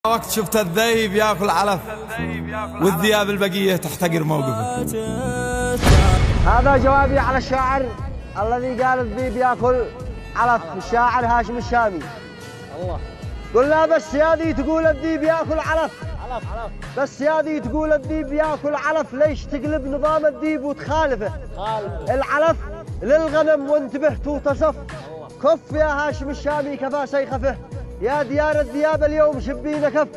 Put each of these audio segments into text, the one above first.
وقت شفت الذيب ياكل علف والذياب البقية تحتقر موقفه. هذا جوابي على الشاعر الذي قال الذيب ياكل علف، الشاعر هاشم الشامي. الله. قلنا بس يا ذي تقول الذيب ياكل علف، بس يا ذي تقول الذيب ياكل علف، ليش تقلب نظام الذيب وتخالفه؟ العلف للغنم وانتبه توتصف. كف يا هاشم الشامي كفى سيخفه، يا ديار الذياب اليوم شبينا كف.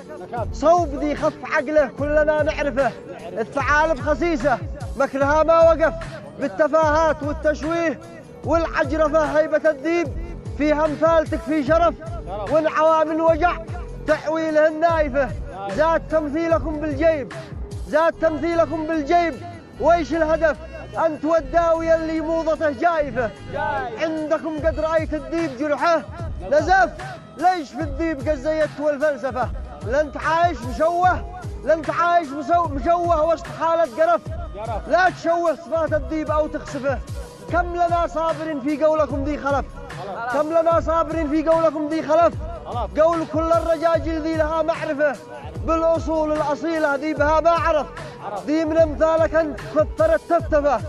صوب ذي خف عقله كلنا نعرفه، الثعالب خسيسة مكرها ما وقف، بالتفاهات والتشويه والعجرفة. هيبة الذيب فيها امثال تكفي شرف، وانعوى من وجع تحويله النايفة. زاد تمثيلكم بالجيب، زاد تمثيلكم بالجيب، ويش الهدف؟ أنت والداوية اللي موضته جايفة. عندكم قد رأيت الذيب جرحه نزف، ليش في الذيب قد زيدت والفلسفة؟ لأنت عايش مشوه، لأنت عايش مشوه وسط حالة قرف. لا تشوه صفات الذيب أو تخسفه. كم لنا صابر في قولكم ذي خلف، كم لنا صابر في قولكم ذي خلف. قول كل الرجاجيل ذي لها معرفة، بالأصول الأصيلة ذي بها ما عرف. ذي من أمثالك أنت كثرت تفتفة.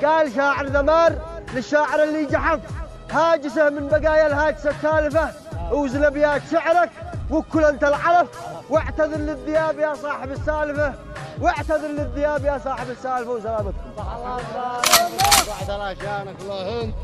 قال شاعر ذمار للشاعر اللي جحف، هاجسه من بقايا الهاجسة التالفة. اوزن أبيات شعرك وكل أنت العلف، واعتذر للذياب يا صاحب السالفة، واعتذر للذياب يا صاحب السالفة. وسلامتكم. صح الله. وعد الله شانك الله انت.